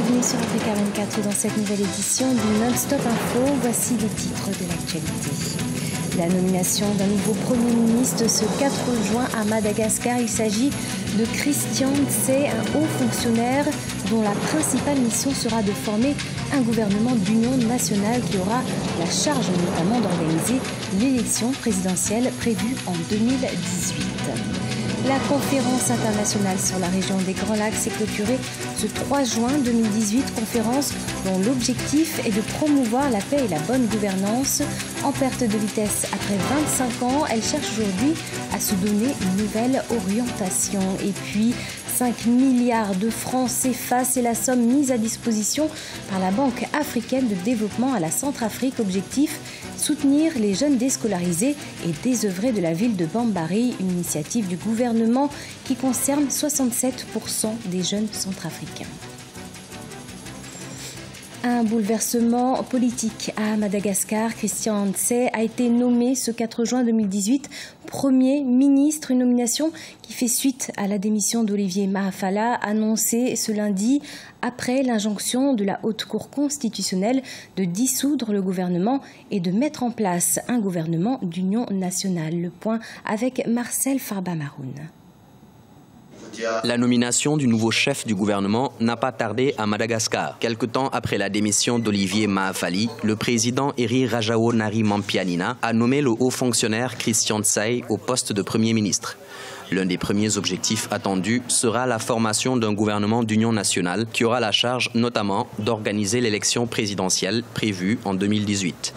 bienvenue sur Africa 24 dans cette nouvelle édition du Non-Stop Info. Voici les titres de l'actualité. La nomination d'un nouveau Premier ministre ce 4 juin à Madagascar. Il s'agit de Christian Ntse, un haut fonctionnaire dont la principale mission sera de former un gouvernement d'union nationale qui aura la charge notamment d'organiser l'élection présidentielle prévue en 2018. La conférence internationale sur la région des Grands Lacs s'est clôturée ce 3 juin 2018, conférence dont l'objectif est de promouvoir la paix et la bonne gouvernance. En perte de vitesse après 25 ans, elle cherche aujourd'hui à se donner une nouvelle orientation. Et puis, 5 milliards de francs CFA, c'est la somme mise à disposition par la Banque africaine de développement à la Centrafrique. Objectif, soutenir les jeunes déscolarisés et désœuvrés de la ville de Bambari, une initiative du gouvernement qui concerne 67% des jeunes centrafricains. Un bouleversement politique à Madagascar. Christian Ntse a été nommé ce 4 juin 2018 Premier ministre, une nomination qui fait suite à la démission d'Olivier Mahafala, annoncée ce lundi après l'injonction de la Haute Cour constitutionnelle de dissoudre le gouvernement et de mettre en place un gouvernement d'union nationale. Le point avec Marcel Farba-Maroun. La nomination du nouveau chef du gouvernement n'a pas tardé à Madagascar. Quelque temps après la démission d'Olivier Mahafali, le président Eri Rajaonariampianina a nommé le haut fonctionnaire Christian Ntse au poste de Premier ministre. L'un des premiers objectifs attendus sera la formation d'un gouvernement d'union nationale qui aura la charge notamment d'organiser l'élection présidentielle prévue en 2018.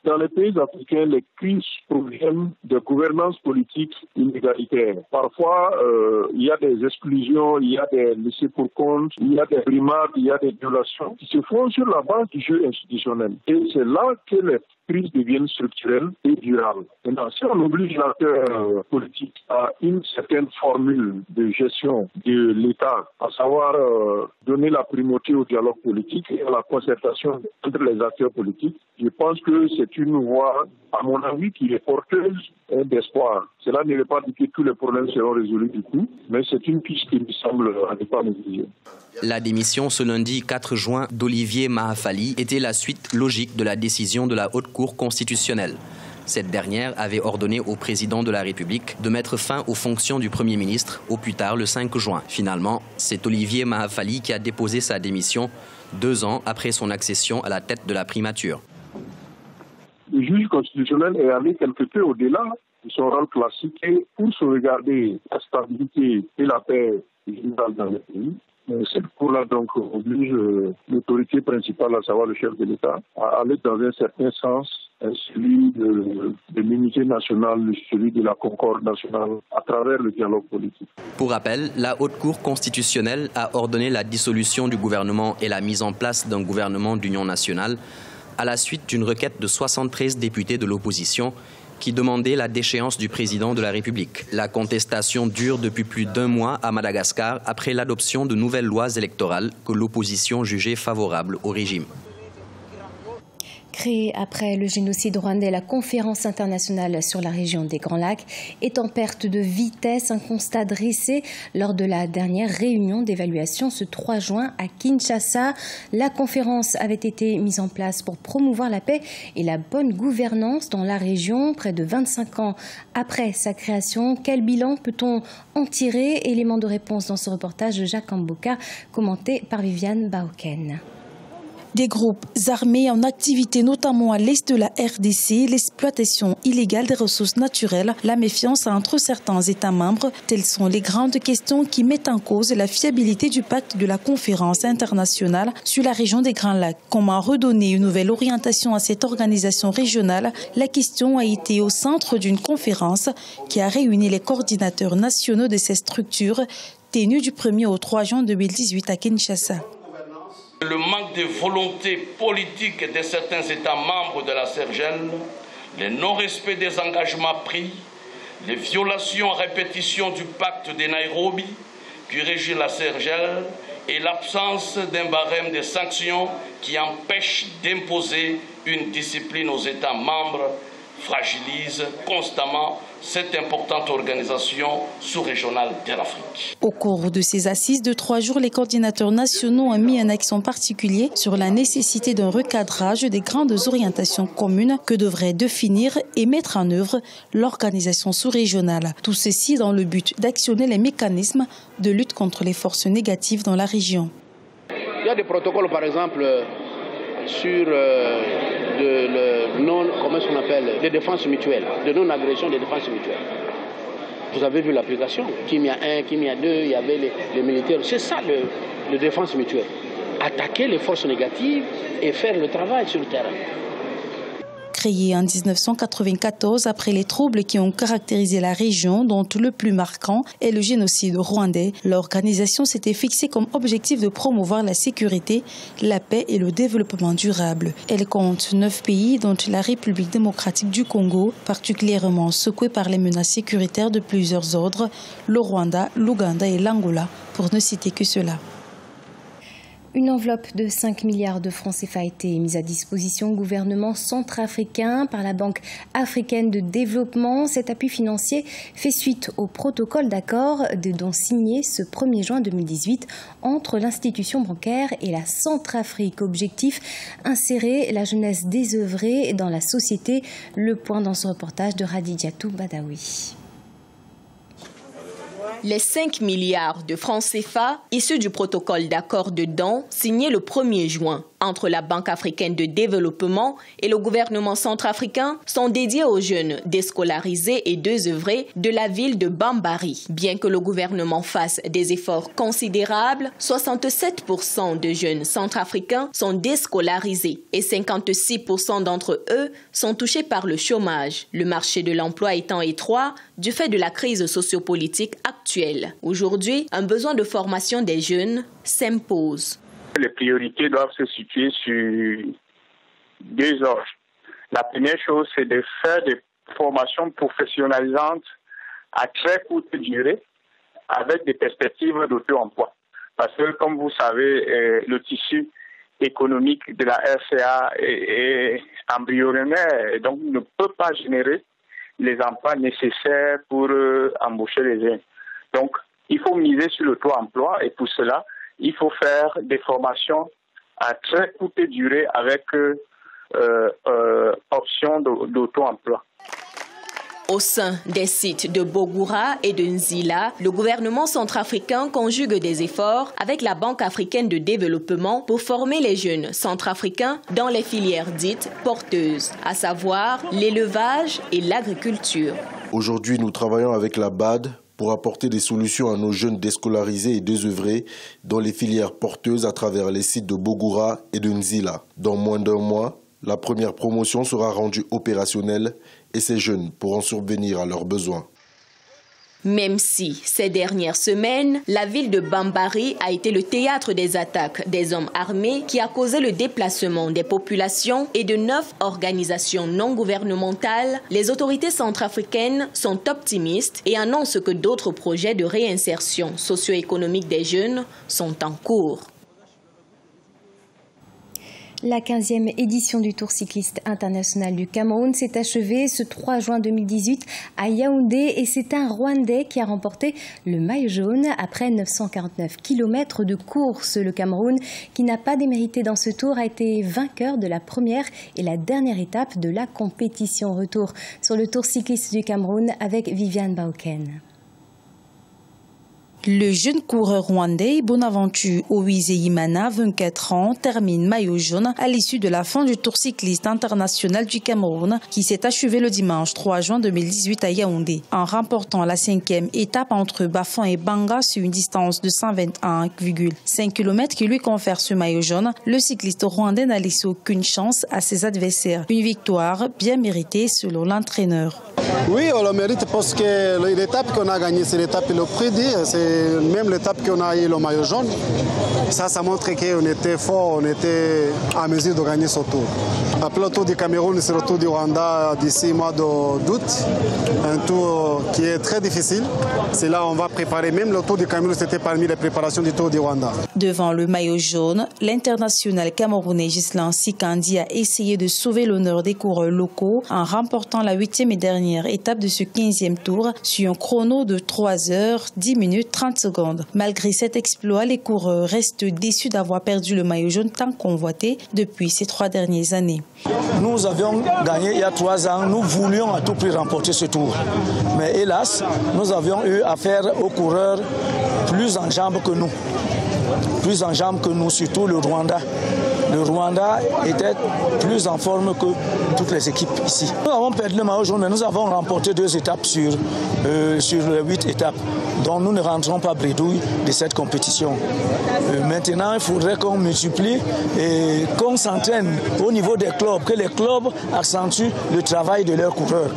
Dans les pays africains, les crises proviennent de gouvernance politique inégalitaire. Parfois, il y a des exclusions, il y a des laissés pour compte, il y a des brimades, il y a des violations qui se font sur la base du jeu institutionnel. Et c'est là que les crises deviennent structurelles et durables. Maintenant, si on oblige l'acteur politique à une certaine formule de gestion de l'État, à savoir donner la primauté au dialogue politique et à la concertation entre les acteurs politiques, je pense que c'est une voie, à mon avis, qui est porteuse d'espoir. Cela ne veut pas dire que tous les problèmes seront résolus du coup, mais c'est une piste qui me semble à ne pas négliger. La démission ce lundi 4 juin d'Olivier Mahafali était la suite logique de la décision de la Haute Cour constitutionnelle. Cette dernière avait ordonné au président de la République de mettre fin aux fonctions du Premier ministre au plus tard le 5 juin. Finalement, c'est Olivier Mahafali qui a déposé sa démission 2 ans après son accession à la tête de la primature. Le juge constitutionnel est allé quelque peu au-delà de son rôle classique et pour sauvegarder la stabilité et la paix générale dans le pays. Cette cour-là donc oblige l'autorité principale, à savoir le chef de l'État, à aller dans un certain sens, celui de l'unité nationale, celui de la concorde nationale, à travers le dialogue politique. Pour rappel, la Haute Cour constitutionnelle a ordonné la dissolution du gouvernement et la mise en place d'un gouvernement d'union nationale à la suite d'une requête de 73 députés de l'opposition qui demandait la déchéance du président de la République. La contestation dure depuis plus d'1 mois à Madagascar après l'adoption de nouvelles lois électorales que l'opposition jugeait favorables au régime. Créée après le génocide rwandais, la conférence internationale sur la région des Grands Lacs est en perte de vitesse. Un constat dressé lors de la dernière réunion d'évaluation ce 3 juin à Kinshasa. La conférence avait été mise en place pour promouvoir la paix et la bonne gouvernance dans la région. Près de 25 ans après sa création, quel bilan peut-on en tirer? Élément de réponse dans ce reportage de Jacques Amboka, commenté par Viviane Baoken. Des groupes armés en activité notamment à l'est de la RDC, l'exploitation illégale des ressources naturelles, la méfiance entre certains États membres, telles sont les grandes questions qui mettent en cause la fiabilité du pacte de la conférence internationale sur la région des Grands Lacs. Comment redonner une nouvelle orientation à cette organisation régionale? La question a été au centre d'une conférence qui a réuni les coordinateurs nationaux de ces structures, tenue du 1er au 3 juin 2018 à Kinshasa. Le manque de volonté politique de certains États membres de la CERGL, le non-respect des engagements pris, les violations à répétition du pacte de Nairobi qui régit la CERGL et l'absence d'un barème de sanctions qui empêche d'imposer une discipline aux États membres fragilisent constamment cette importante organisation sous-régionale de l'Afrique. Au cours de ces assises de 3 jours, les coordinateurs nationaux ont mis un accent particulier sur la nécessité d'un recadrage des grandes orientations communes que devrait définir et mettre en œuvre l'organisation sous-régionale. Tout ceci dans le but d'actionner les mécanismes de lutte contre les forces négatives dans la région. Il y a des protocoles, par exemple, sur des défenses mutuelles, de non-agression des défenses mutuelles. Vous avez vu l'application, Kim 1, Kim 2, il y avait les militaires. C'est ça le défense mutuelle. Attaquer les forces négatives et faire le travail sur le terrain. Créée en 1994 après les troubles qui ont caractérisé la région, dont le plus marquant est le génocide rwandais, l'organisation s'était fixée comme objectif de promouvoir la sécurité, la paix et le développement durable. Elle compte 9 pays, dont la République démocratique du Congo, particulièrement secouée par les menaces sécuritaires de plusieurs ordres, le Rwanda, l'Ouganda et l'Angola, pour ne citer que cela. Une enveloppe de 5 milliards de francs CFA a été mise à disposition au gouvernement centrafricain par la Banque africaine de développement. Cet appui financier fait suite au protocole d'accord de don signé ce 1er juin 2018 entre l'institution bancaire et la Centrafrique. Objectif, insérer la jeunesse désœuvrée dans la société. Le point dans ce reportage de Radidiatou Badawi. Les 5 milliards de francs CFA issus du protocole d'accord de don signé le 1er juin entre la Banque africaine de développement et le gouvernement centrafricain sont dédiés aux jeunes déscolarisés et désœuvrés de la ville de Bambari. Bien que le gouvernement fasse des efforts considérables, 67% de jeunes centrafricains sont déscolarisés et 56% d'entre eux sont touchés par le chômage, le marché de l'emploi étant étroit du fait de la crise sociopolitique actuelle. Aujourd'hui, un besoin de formation des jeunes s'impose. Les priorités doivent se situer sur 2 ordres. La première chose, c'est de faire des formations professionnalisantes à très courte durée avec des perspectives d'auto-emploi. Parce que, comme vous savez, le tissu économique de la RCA est embryonnaire et donc ne peut pas générer les emplois nécessaires pour embaucher les jeunes. Donc, il faut miser sur l'auto-emploi et pour cela, il faut faire des formations à très courte durée avec option d'auto-emploi. Au sein des sites de Bogura et de Nzila, le gouvernement centrafricain conjugue des efforts avec la Banque africaine de développement pour former les jeunes centrafricains dans les filières dites porteuses, à savoir l'élevage et l'agriculture. Aujourd'hui, nous travaillons avec la BAD pour apporter des solutions à nos jeunes déscolarisés et désœuvrés dans les filières porteuses à travers les sites de Bogura et de Nzila. Dans moins d'1 mois, la première promotion sera rendue opérationnelle et ces jeunes pourront subvenir à leurs besoins. Même si, ces dernières semaines, la ville de Bambari a été le théâtre des attaques des hommes armés qui a causé le déplacement des populations et de 9 organisations non gouvernementales, les autorités centrafricaines sont optimistes et annoncent que d'autres projets de réinsertion socio-économique des jeunes sont en cours. La 15e édition du Tour cycliste international du Cameroun s'est achevée ce 3 juin 2018 à Yaoundé et c'est un Rwandais qui a remporté le maillot jaune après 949 km de course. Le Cameroun, qui n'a pas démérité dans ce tour, a été vainqueur de la première et la dernière étape de la compétition. Retour sur le Tour cycliste du Cameroun avec Viviane Bauken. Le jeune coureur rwandais Bonaventure Owizeyimana, 24 ans, termine maillot jaune à l'issue de la fin du Tour cycliste international du Cameroun qui s'est achevé le dimanche 3 juin 2018 à Yaoundé. En remportant la 5e étape entre Bafan et Banga sur une distance de 121,5 km qui lui confère ce maillot jaune, le cycliste rwandais n'a laissé aucune chance à ses adversaires. Une victoire bien méritée selon l'entraîneur. Oui, on le mérite parce que l'étape qu'on a gagnée, c'est l'étape le prix dit, c'est Et même l'étape qu'on a eu le maillot jaune, ça montre qu'on était fort, on était en mesure de gagner ce tour. Après le tour du Cameroun, c'est le tour du Rwanda d'ici mois d'août. Un tour qui est très difficile. C'est là on va préparer. Même le tour du Cameroun, c'était parmi les préparations du tour du Rwanda. Devant le maillot jaune, l'international camerounais Ghislain Sikandi a essayé de sauver l'honneur des coureurs locaux en remportant la 8e et dernière étape de ce 15e tour sur un chrono de 3 heures, 10 minutes, 30 secondes. Malgré cet exploit, les coureurs restent déçus d'avoir perdu le maillot jaune tant convoité depuis ces 3 dernières années. Nous avions gagné il y a 3 ans, nous voulions à tout prix remporter ce tour. Mais hélas, nous avions eu affaire aux coureurs plus en jambes que nous. Plus en jambes que nous, surtout le Rwanda. Le Rwanda était plus en forme que toutes les équipes ici. Nous avons perdu le maillot jaune, mais nous avons remporté 2 étapes sur les 8 étapes. Donc nous ne rentrons pas bredouille de cette compétition. Maintenant, il faudrait qu'on multiplie et qu'on s'entraîne au niveau des clubs, que les clubs accentuent le travail de leurs coureurs.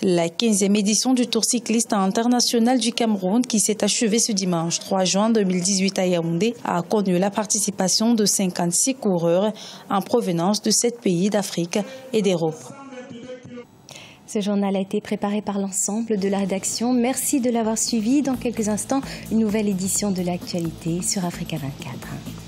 La 15e édition du Tour cycliste international du Cameroun, qui s'est achevée ce dimanche 3 juin 2018 à Yaoundé, a connu la participation de 56 coureurs en provenance de 7 pays d'Afrique et d'Europe. Ce journal a été préparé par l'ensemble de la rédaction. Merci de l'avoir suivi. Dans quelques instants, une nouvelle édition de l'actualité sur Africa 24.